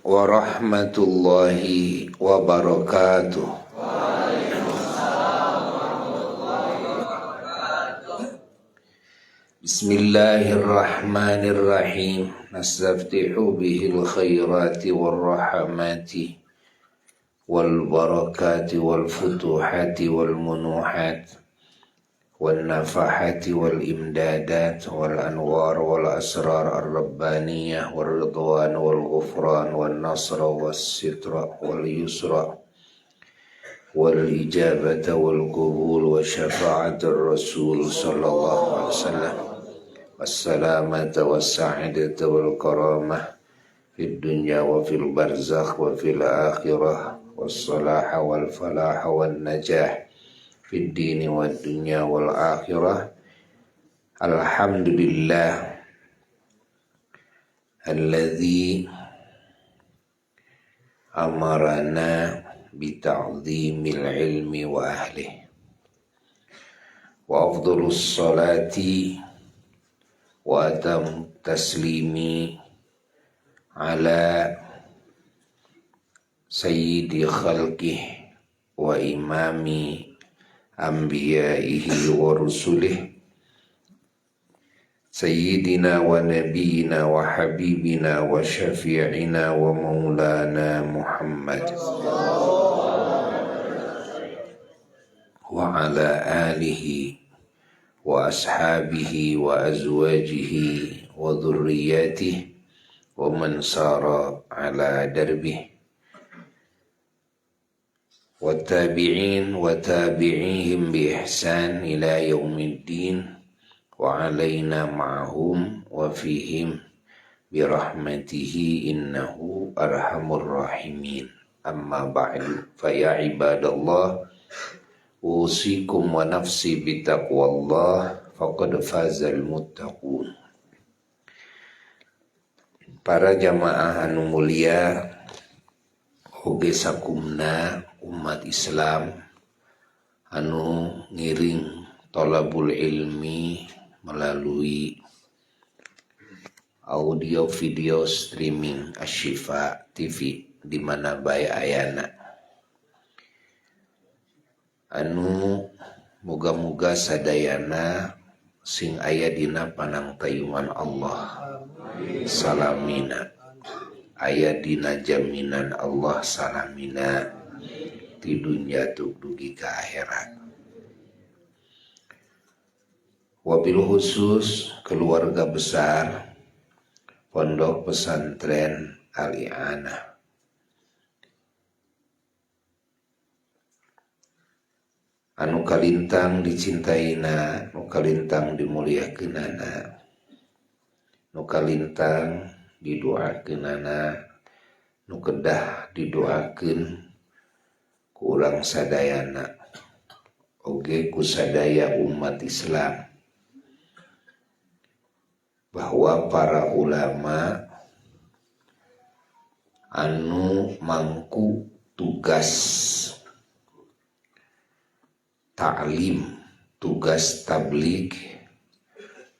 warahmatullahi wabarakatuh. Bismillahirrahmanirrahim. Nastaftihu bihil khairati warrahmati wal barakati wal futuhati wal munuhat wal nafahati wal imdadat wal anwar wal asrar ar-rabbaniyah wal ridwan wal ghufran wal nasra wal sitra wal yusra wal ijabata wal qubul wa syafa'atul rasul sallallahu alaihi wasallam wassalamata wassa'idata wal karamah fid dunya wa fil barzakh wa fil akhirah wassalaha wal falaha wan najah fid dini wad dunya wal akhirah. Alhamdulillah alladzi amarana bita'zimil ilmi wa ahlihi wa afdhalus salati wa atam taslimi ala sayyidi khalqihi wa imami anbiyaihi wa rusulih sayyidina wa nabiyina wa habibina wa syafi'ina wa maulana Muhammad wa ala alihi wa ashabihi wa azwajihi wa dhurriyyatihi wa man sara ala darbihi wattabi'in wa tabi'ihim bi ihsan ila yaumiddin wa alaina ma'hum wa fihim bi rahmatihi innahu arhamur rahimin. Amma ba'du fa ya ibadallah usikum wa nafsi bi taqwallah faqad fazal muttaqun. Para jamaah anu mulia oge sakumna umat Islam anu ngiring thalabul ilmi melalui audio video streaming Asy-Syifa TV di mana bae ayana. Anu muga-muga sadayana sing aya dina panangtayuan Allah salamina, aya dina jaminan Allah salamina di dunya tug dugi ka akhirat. Wabil khusus keluarga besar Pondok Pesantren Al-I'anah anu kalintang dicintaina, nu kalintang dimuliakeunana, nu kalintang didoakeunana, nu kedah didoakeun ku urang sadayana oge ku sadaya umat Islam, bahwa para ulama anu mangku tugas ta'lim, tugas tabligh,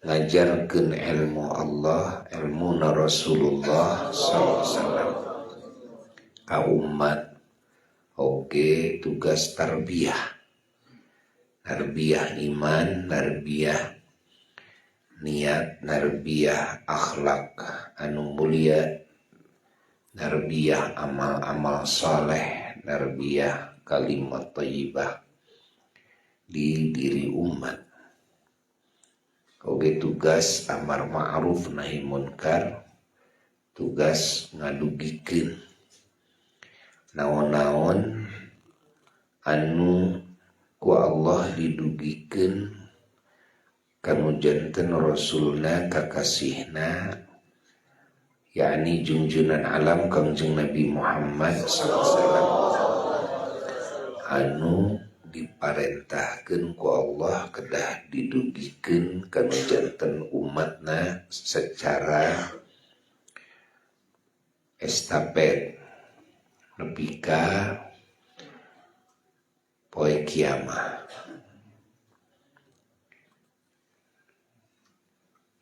ngajarkeun ilmu Allah, ilmu Rasulullah sallallahu alaihi wasallam ka umat, oge tugas tarbiyah, narbiyah iman, narbiyah niat, narbiyah akhlak anu mulia, narbiyah amal-amal saleh, narbiyah kalimat thayyibah di diri umat. Oge tugas amar ma'ruf nahi munkar, tugas ngadugikeun naon-naon anu ku Allah didugikeun kanu janten rasulna kakasihna, yakni junjunan alam Kangjeng Nabi Muhammad sallallahu anu diparentahkeun ku Allah kedah didugikeun kanu janten umatna secara estafet nepi ka poe kiamah.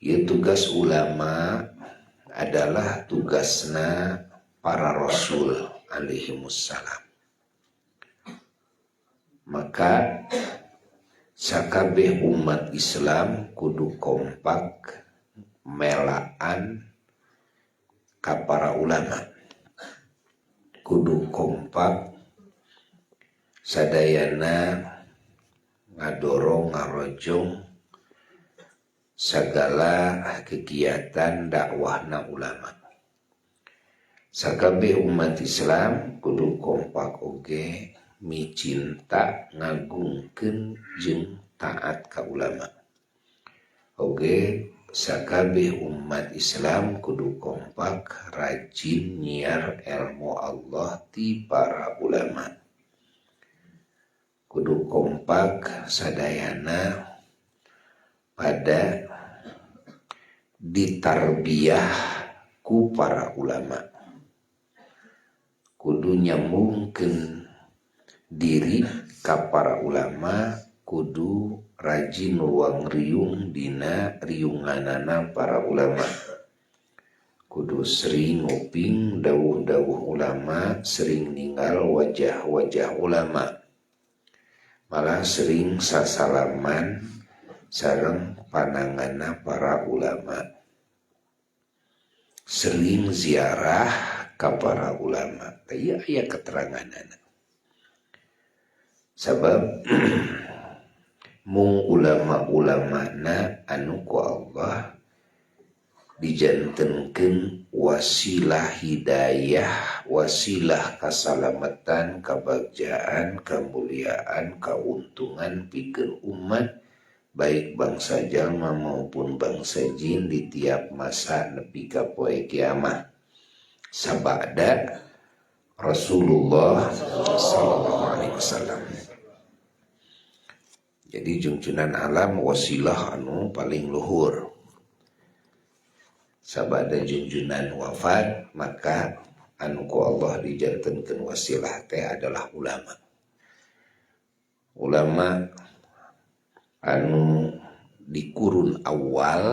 Ya tugas ulama adalah tugasna para rasul alaihimussalam. Maka sakabeh umat Islam kudu kompak melaan ka para ulama, kudu kompak sadayana ngadorong ngarojong segala kegiatan dakwahna ulama. Sakabeh umat Islam kudu kompak oge micinta ngagungkeun jeung taat ka ulama. Oge sakabeh umat Islam kudu kompak rajin nyiar ilmu Allah ti para ulama. Kudu kompak sadayana pada ditarbiyah ku para ulama. Kudu nyambungkeun diri ka para ulama, kudu rajin ruang riung dina riunganana para ulama. Kudu sering nguping dawuh-dawuh ulama, sering ninggal wajah-wajah ulama. Malah sering sasalaman sareng panangana para ulama. Sering ziarah ka para ulama. Ieu aya keteranganana. Sabab mung ulama-ulamana anu ku Allah dijantenkeun wasilah hidayah, wasilah kasalamatan, kabagjaan, kemuliaan, kauntungan pikeun umat baik bangsa jalma maupun bangsa jin di tiap masa nepi ka poe kiamat. Sabada Rasulullah sallallahu alaihi wasallam. Jadi junjunan alam wasilah anu paling luhur. Sabada junjunan wafat, maka anu ku Allah dijantenkeun wasilah teh adalah ulama. Ulama anu di kurun awal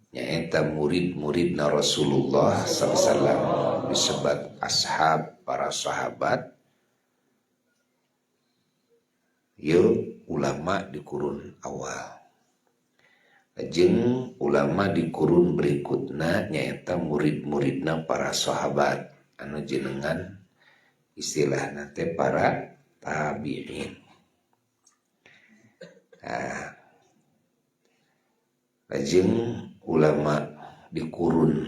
nyaeta murid-muridna Rasulullah sallallahu disebut ashab, para sahabat. Ieu ulama di kurun awal. Jeung ulama di kurun berikutna nyaeta murid-muridna para sahabat anu jenengan istilahna teh para tabi'in. Nah, lajeng ulama di kurun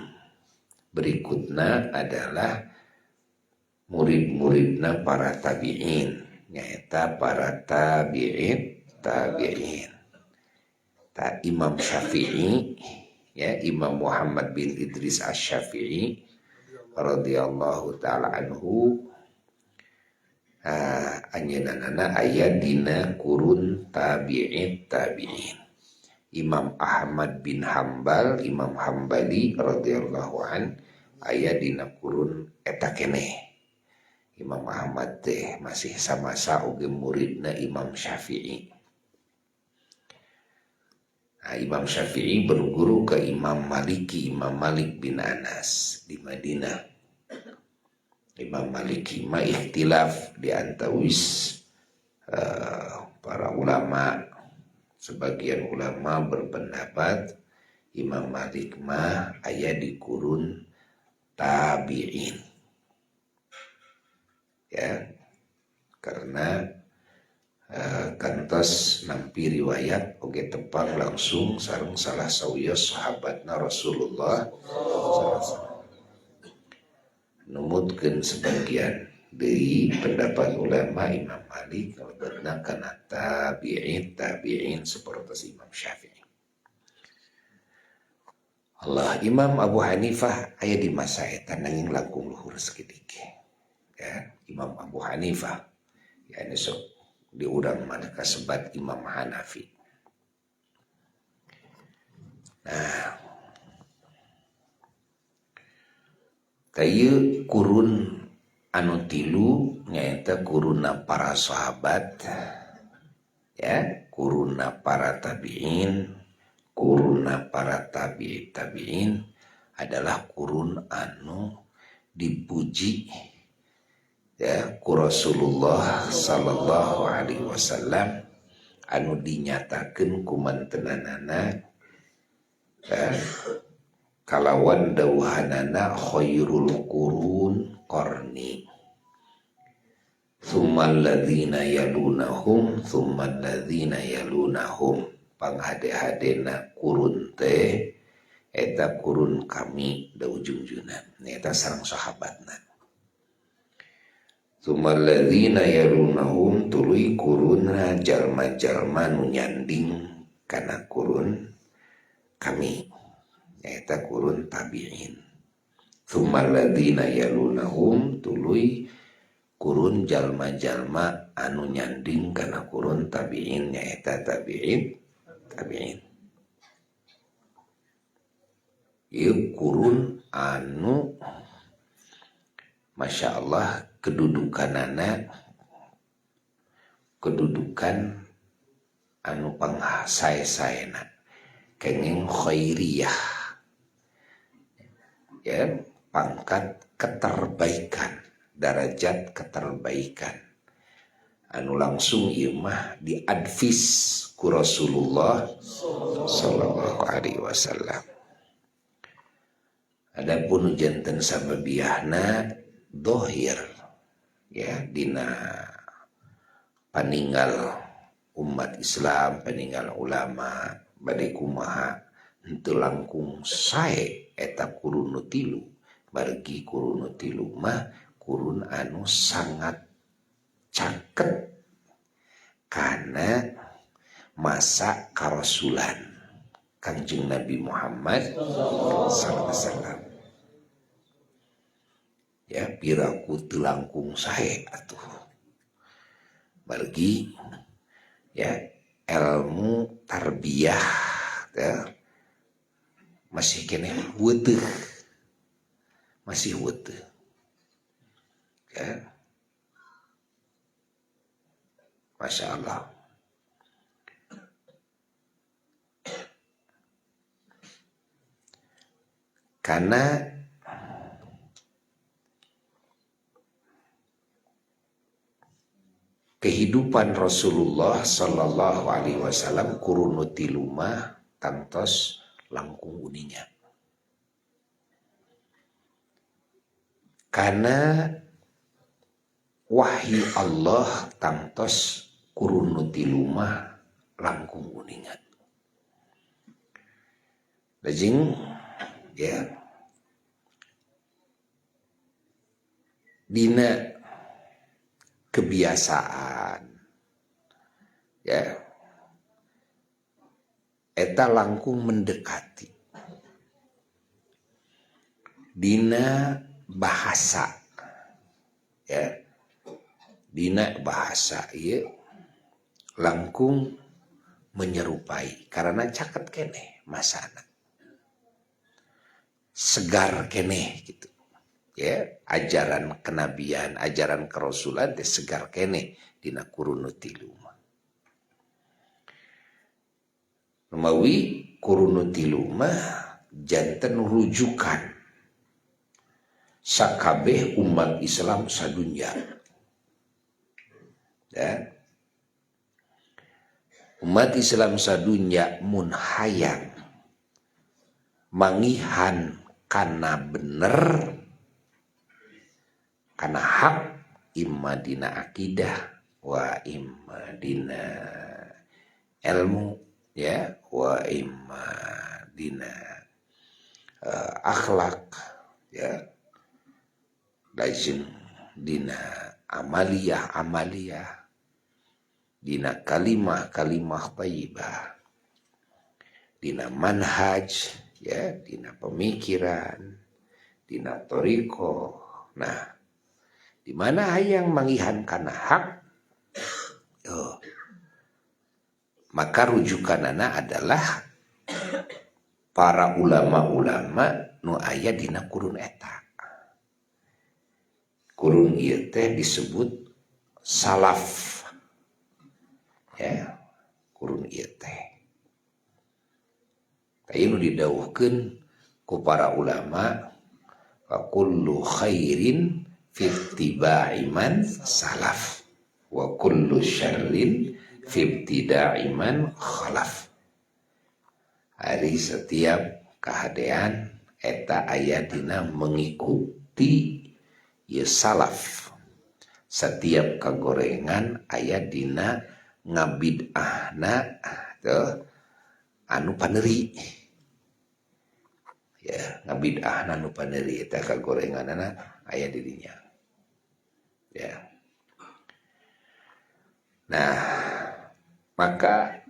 berikutna adalah murid-muridna para tabi'in, nyaeta para tabi'in. Imam Syafi'i, ya, Imam Muhammad bin Idris Asy-Syafi'i radhiyallahu taala anhu, anjeunna aya dina kurun tabi'in. Imam Ahmad bin Hambal, Imam Hambali radhiyallahu an aya dina kurun eta keneh. Imam Ahmad teh masih samasa oge muridna Imam Syafi'i. Imam Syafi'i berguru ke Imam Maliki, Imam Malik bin Anas di Madinah. Imam Maliki mah ikhtilaf di antawis para ulama. Sebagian ulama berpendapat Imam Malik mah aya di kurun tabi'in. Ya, karena kantos nampi riwayat oge tepang langsung sareng salah sawios sahabatna Rasulullah numutkeun sebagian dari pendapat ulama Imam Malik kalebetna kana tabi'in seperti Imam Syafi'i. Allah, Imam Abu Hanifah aya di masa eta nanging langkung luhur sakidik. Ya, Imam Abu Hanifah ya ini sok diurang mana kasebat Imam Hanafi. Nah, kayu kurun anu tilu nyaeta kuruna para sahabat, ya, kuruna para tabi'in, kuruna para tabi'in adalah kurun anu dipuji ya ku Rasulullah sallallahu alaihi wasallam anu dinyatakeun ku mantenanana kalawan dawuhanana khairul qurun qarni tsummal ladzina yalunahum tsummal ladzina yalunahum panghade-hadena kurun teh eta kurun kami da ujung-ujungna eta sareng sahabatna tsummal ladzina yalunahum tuluy kurunna jalma-jalma nu nyanding kana kurun kami eta kurun tabi'in tsummal ladzina yalunahum tuluy kurun jalma-jalma anu nyanding kana kurun tabi'in nyaeta tabi'in ieu kurun anu Masya Allah kedudukan anu pangsae-saena kenging khairiyah ya pangkat keterbaikan darajat keterbaikan anu langsung ieu mah diadvis ku Rasulullah sallallahu alaihi wasallam. Adapun janten sababiahna dohir ya dina paninggal umat Islam paninggal ulama bade kumaha henteu langkung sae eta kurun nu tilu margi kurun nu tilu mah kurun anu sangat caket karena masa karasulan Kangjeng Nabi Muhammad SAW ya piraku teu langkung sae atuh margi ya ilmu tarbiyah ya masih keneh weuteung ya Masya Allah karena kehidupan Rasulullah sallallahu alaihi wasallam kurun nu tilu mah tangtos langkung uninya karena wahyu Allah tangtos kurun nu tilu mah langkung uningan lajeng ya dina kebiasaan ya eta langkung mendekati dina bahasa ya dina bahasa ieu langkung menyerupai karena caket keneh masana segar keneh gitu ya ajaran kenabian ajaran kerasulan teh segar keneh dina kurun nu tilu mawi kurun nu tilu mah janten rujukan sakabeh umat Islam sadunya ya umat Islam sadunya mun hayang mangihan kana bener kana hak imma dina akidah wa imma dina ilmu ya wa imma dina akhlak ya lajeng dina amaliyah dina kalimah thayyibah dina manhaj ya dina pemikiran dina thariqah nah di mana hayang mangihan kana hak maka rujukanana adalah para ulama-ulama nu aya dina kurun eta kurun ieu teh disebut salaf ya kurun ieu teh aya nu didawuhkeun ku para ulama wa kullu khairin fi ittiba'i man salaf wa kullu syarrin fi ibtida'i man khalaf. Ari setiap kahadean eta aya dina mengikuti ye salaf. Setiap kagorengan aya dina ngabid'ahna anu paneri. Ya, ngabid'ahna anu paneri eta kagorenganna aya di dinya. Ya. Nah, maka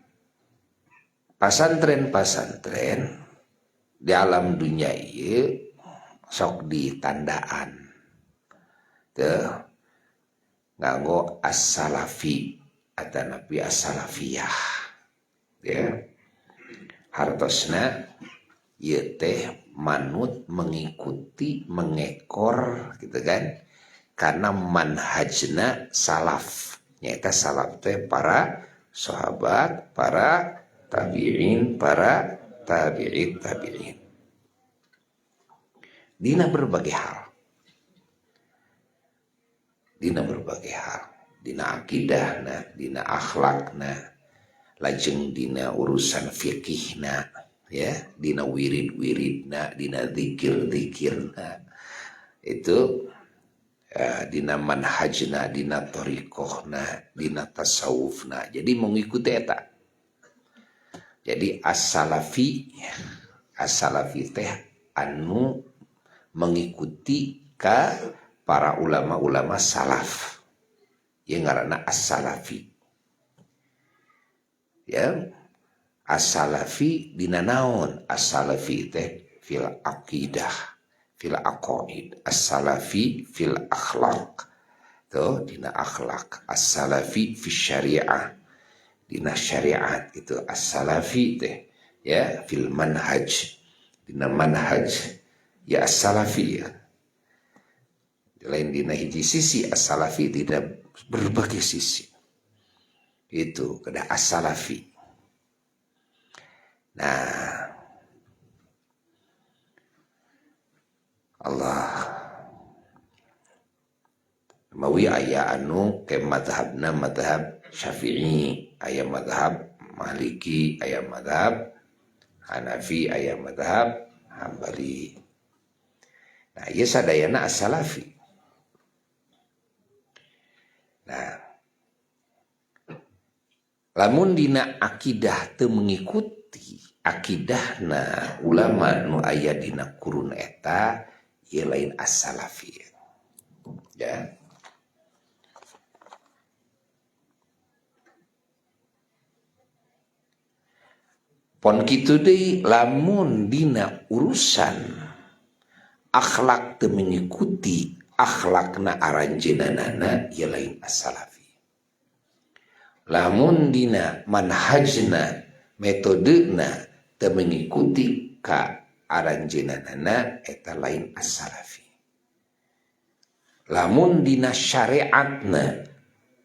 pasantren-pasantren di alam dunia ieu sok ditandaan teu nganggo as-salafi atanapi as-salafiyah ya hartosna ieu teh manut mengikuti mengekor gitu kan karena manhajna salaf nyaeta salaf teh para sahabat para tabi'in para tabi'in dina berbagai hal dina akidahna, dina akhlakna, lajeng dina urusan fikihna, ya, dina wirid-wiridna, dina zikir-zikirna, itu dina manhajna, dina thariqahna, dina tasawufna. Jadi mengikuti eta. Jadi as-salafi teh anu mengikuti ka para ulama-ulama salaf yang ngaranna as-salafi ya as-salafi dina naon as-salafi teh fil aqidah fil aqaid as-salafi fil akhlaq tuh dina akhlak as-salafi fil syariah dina syariat itu as-salafi teh ya fil manhaj dina manhaj ya as-salafi ya lain dina hiji sisi as-salafi tidak berbagai sisi itu kada as-salafi. Nah Allah mawi aya anu ke mazhabna mazhab Syafi'i aya mazhab Maliki aya mazhab Hanafi aya mazhab Hambali. Nah ieu sadayana as-salafi. Nah, lamun dina akidah teu mengikuti akidahna ulama nu aya dina kurun eta ieu lain as-salafi. Ya. Pon kitu deui lamun dina urusan akhlak teu mengikuti akhlakna aranjeunana ieu lain as-salafi. Lamun dina manhajna metodena teu mengikuti ka aranjeunana eta lain as-salafi. Lamun dina syariatna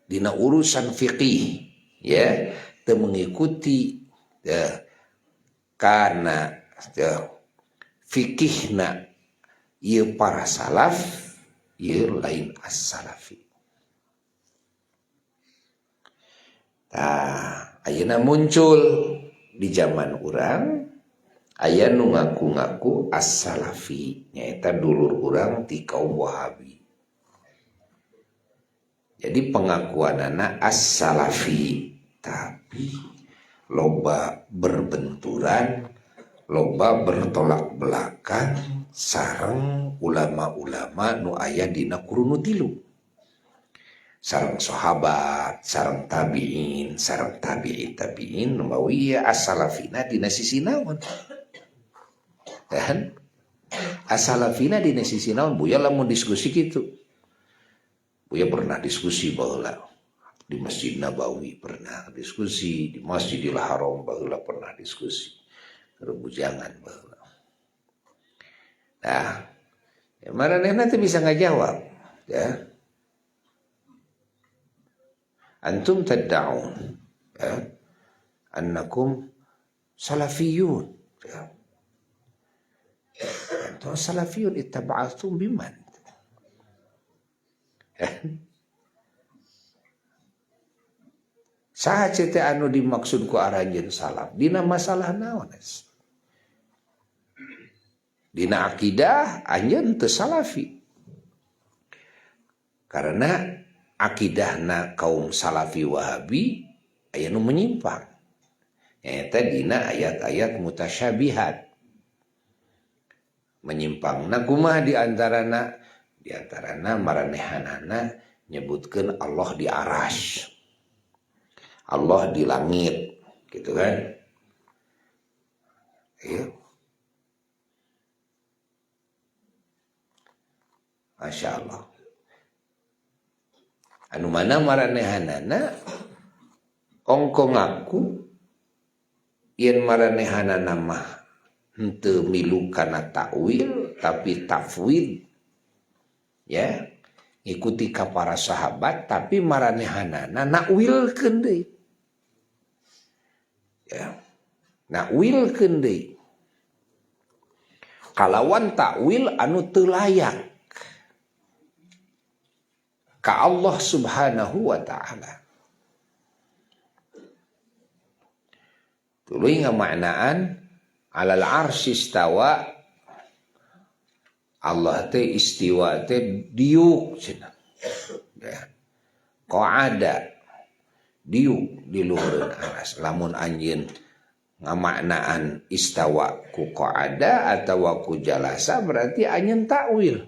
dina urusan fiqih ya teu mengikuti karena fikihna ieu para salaf ieu lain as-salafi. Nah, ayeuna muncul di zaman urang aya nu ngaku-ngaku as-salafi nyaeta dulur urang ti kaum Wahabi. Jadi pengakuanana as-salafi tapi loba berbenturan, loba bertolak belakang sareng ulama-ulama nu aya dina kurun tilu. Sareng sahabat, sareng tabi'in, sareng tabi'in nu mawi as-salafina dina sisi naon? Kan? As-salafina dina sisi naon? Buya lamun diskusi kitu. Buya pernah diskusi baheula di Masjid Nabawi pernah diskusi, di Masjidil Haram baheula pernah diskusi. Rebujangan baheula. Nah, maranehna teh bisa ngajawab, ya. Antum tad'un ya, annakum salafiyun ya. salafiyun ittaba'atum biman. Saha teh anu dimaksud ku aranjeun salaf dina masalah naon? Dina akidah anjeun teu salafi. Karena akidahna kaum salafi wahabi aya nu menyimpang. Eta dina ayat-ayat mutasyabihat. Menyimpangna kumaha diantarana maranehanana nyebutkeun Allah di arasy. Allah di langit, gitu kan? Iya. Masya Allah. Anu mana maranehanana ongko ngaku yen maranehanana mah henteu milu kana takwil tapi tafwid. Ya, ikuti ka para sahabat tapi maranehanana nakwilkeun deui. Ya, nakwilkeun deui. Kalawan takwil anu teu layak ka Allah Subhanahu wa taala. Tuluy ngamaknaan alal arsy istawa, Allah teh istiwa teh diuk cenah. Ya. Qa'ada diuk di luhureun aras. Lamun anjeun ngamaknaan istawa ku qa'ada atawa ku jalasa berarti anjeun takwil.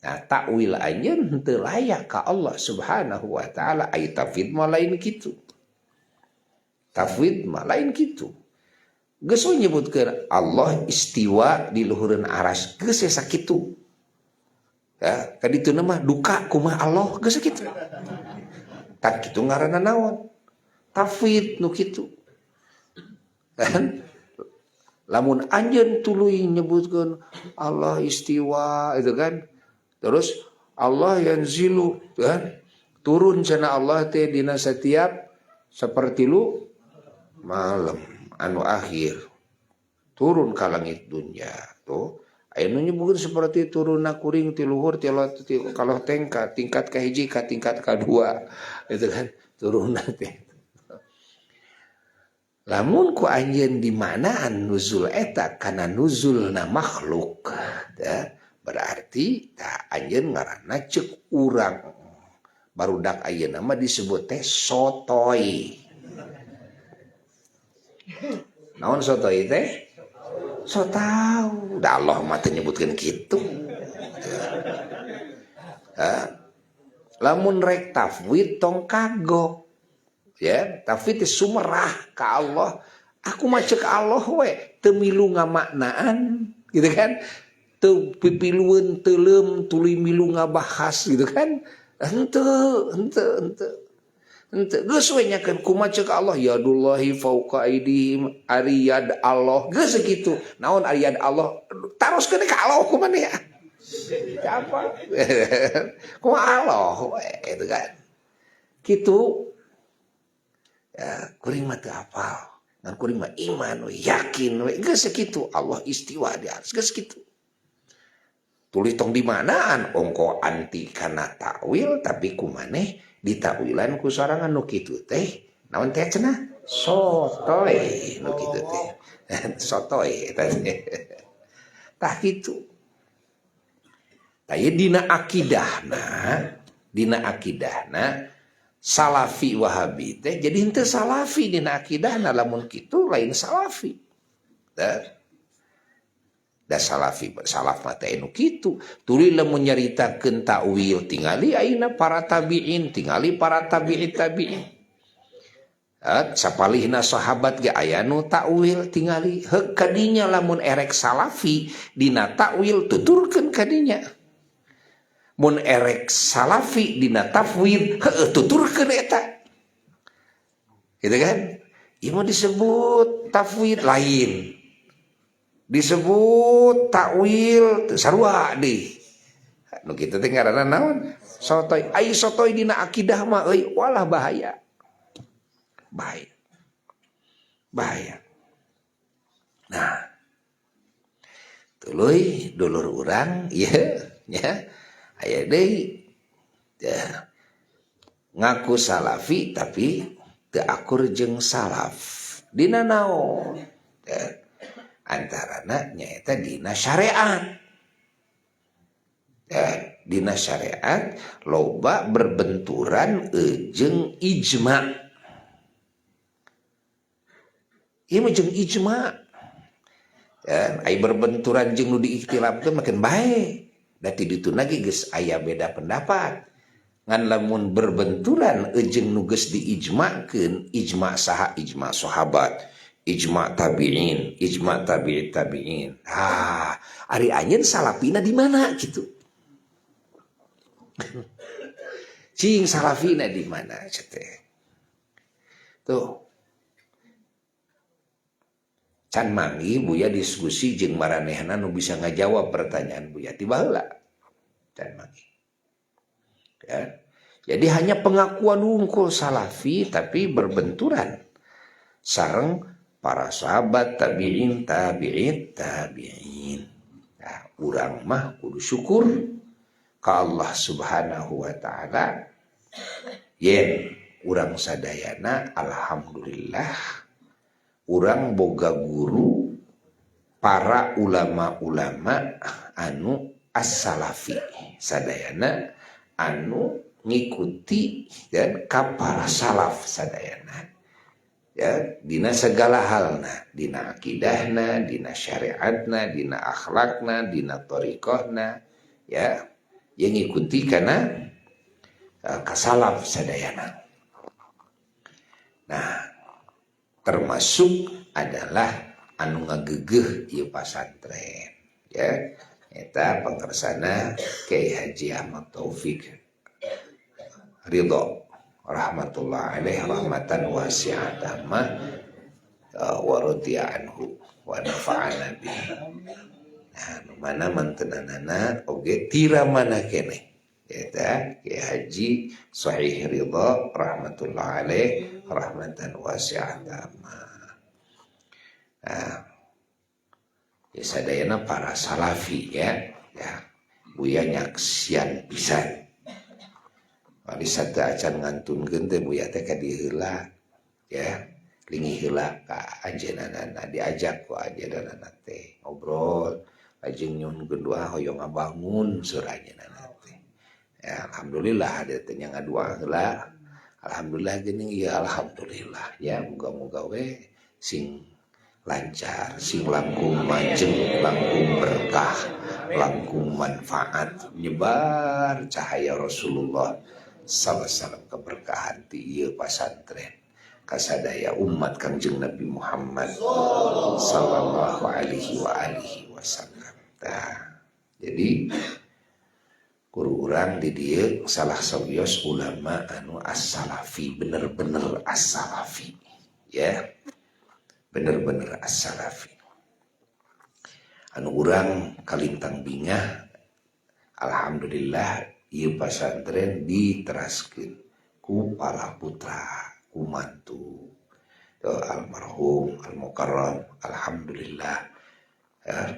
Nah, takwil anjeun henteu layak ka Allah Subhanahu wa taala. Ai tafwid mah lain kitu. Tafwid mah lain kitu. Geus we nyebutkeun Allah istiwa di luhureun aras geus sakitu. Ya, kadituna mah duka kumaha Allah geus sakitu. Tak kitu ngaranna naon? Tafwid nu kitu. Kan? Lamun anjeun tuluy nyebutkeun Allah istiwa itu kan. Terus Allah yanzilu kan? Turun cenah Allah teh dina setiap sapertilu malam anu akhir turun ka langit dunya tuh aya nu nyebutkeun seperti turunna kuring ti luhur ti kalau tingkat ka hiji ka tingkat kadua itu kan turunna teh. Lamun ku anjeun di manaan nuzul eta kana nuzulna makhluk ya, berarti tah anjeun ngaranna ceuk urang barudak ayeuna mah disebut teh sotoy. Naon sotoy teh? So tau. Da Allah mah teu nyebutkeun kitu. Lamun rek tafwid tong kagok. Ya, tafwid teh sumerah ka Allah. Aku mah ceuk Allah we, teu milu ngamaknaan, gitu kan? Teu pipilueun teuleum tuluy milu ngabahas gitu kan? Henteu. Geus we nyakeun kumaha ceuk Allah yadullahi fauqa aidihim ariyad Allah geus kitu. Naon ariyad Allah? Taroskeun ka Allah kumaha ya? Apa? Kumaha Allah we itu kan. Kitu ya kuring mah teu hafal. Ngan kuring mah iman we yakin we geus kitu Allah istiwa di atas geus kitu. Tulis tong di manaan ongko anti kana takwil tapi kumaneh ditakwilan ku sorangan nu kitu teh naon teh cenah sotoy nu kitu teh sotoy teh tah kitu tah dina akidahna salafi wahabi teh jadi henteu salafi dina akidahna lamun kitu lain salafi da salafi salaf mah teh anu kitu tuluy lamun nyaritakeun takwil tingali ayeuna para tabi'in tingali para tabi'in sapalihna sahabat ge aya nu takwil tingali heuk kadinya lamun erek salafi dina takwil tuturkeun kadinya mun erek salafi dina tafwid heueuh tuturkeun eta gitu kan ieu mah disebut tafwid lain disebut takwil sarua deui. Nu kitu teh ngaranna naon? Sotoy. Ai sotoy dina akidah mah euy walah bahaya. Bahaya. Nah. tuluy dulur urang ieu nya aya deui ya ngaku salafi tapi teu akur jeung salaf dina naon ya antarana nyaeta dina syariat ya dina syariat loba berbenturan jeung ijma ieu mah jeung ijma ya ai berbenturan jeung nu diikhtilafkeun makin bae da ti ditu lagi geus aya beda pendapat ngan lamun berbenturan jeung nu geus diijmakeun ijma saha ijma sahabat ijma tabi'in ijma tabi'it tabi'in ari anjeun salafina di mana gitu cing salafina di mana teh tuh can manggi buya diskusi jeung maranehna nu bisa ngajawab pertanyaan buya ti baheula can manggi ya jadi hanya pengakuan wungkul salafi tapi berbenturan sareng para sahabat tabi'in tabi'it tabi'in nah urang mah kudu syukur ka Allah Subhanahu wa taala yen urang sadayana alhamdulillah urang boga guru para ulama-ulama anu as-salafi sadayana anu ngikuti dan ka para salaf sadayana ya dina segala halna dina akidahna dina syariatna dina akhlakna dina thariqahna ya yang ngikuti kana kasalaf sadayana. Nah, termasuk adalah anu ngageugeuh ieu pasantren ya eta pangarsana Kyai Haji Ahmad Taufik Ridho rahmatullah alaih rahmatan wasi'atan wa radiya anhu wa nafa'ana bihi. Nah, mana mantenanana oge tira mana kene eta Kyai Haji Sahih Ridho rahmatullah alaih rahmatan wasi'atan. Nah, ya sadayana para salafi ya buya nyaksian pisan wali sata acan ngantunkeun teh buya teh ka dieu heula ya lingi heula ka ajeunana diajak ku ajeunana teh ngobrol lajeng nyun kedua hoyong ngabangun surajeunana teh ya alhamdulillah ada teh nya ngadua heula alhamdulillah geuning ya alhamdulillah ya muga-muga we sing lancar sing langkung majeng langkung berkah langkung manfaat nyebar cahaya Rasulullah sallallahu alaihi wasallam keberkahan ti ieu pasantren kasadaya umat Kangjeng Nabi Muhammad sallallahu alaihi wasallam. Jadi guru urang di dieu salah sawios ulama anu as-salafi bener-bener as-salafi ya bener-bener as-salafi anu urang kalintang bingah alhamdulillah ieu pasantren diteraskeun ku para putra ku mantu almarhum al-mukarram alhamdulillah ya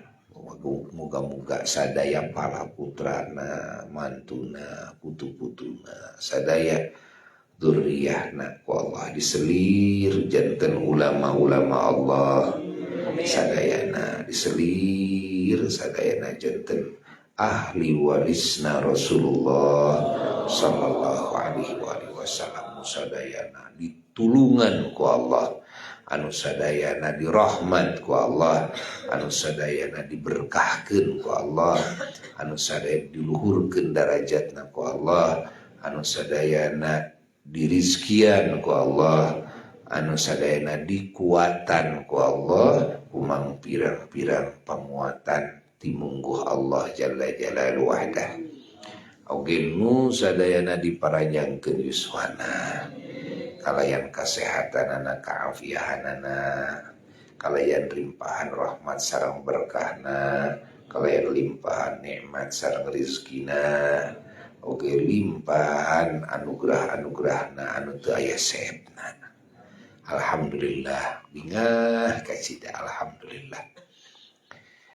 muga-muga sadaya para putrana mantuna putu-putuna sadaya dzurriyyahna ku Allah diselir janten ulama-ulama Allah sadayana diselir sadayana janten ahli warisna Rasulullah sallallahu alaihi wasallam sadayana ditulungan ku Allah anu sadayana dirahmat ku Allah anu sadayana diberkahkeun ku Allah anu sadayana diluhurkeun darajatna ku Allah anu sadayana dirizkian ku Allah anu sadayana dikuatan ku Allah kumang pirang-pirang pamuatan timungguh Allah jalla jalaluhu wahdah oge nu sadayana diparajangkeun yuswana kalayan kasehatanana kaafiahanana kalayan limpahan rahmat sareng berkahna kalayan limpahan nikmat sareng rezekina oge limpahan anugerah-anugerahna anu teu aya seepna alhamdulillah bingah kacida alhamdulillah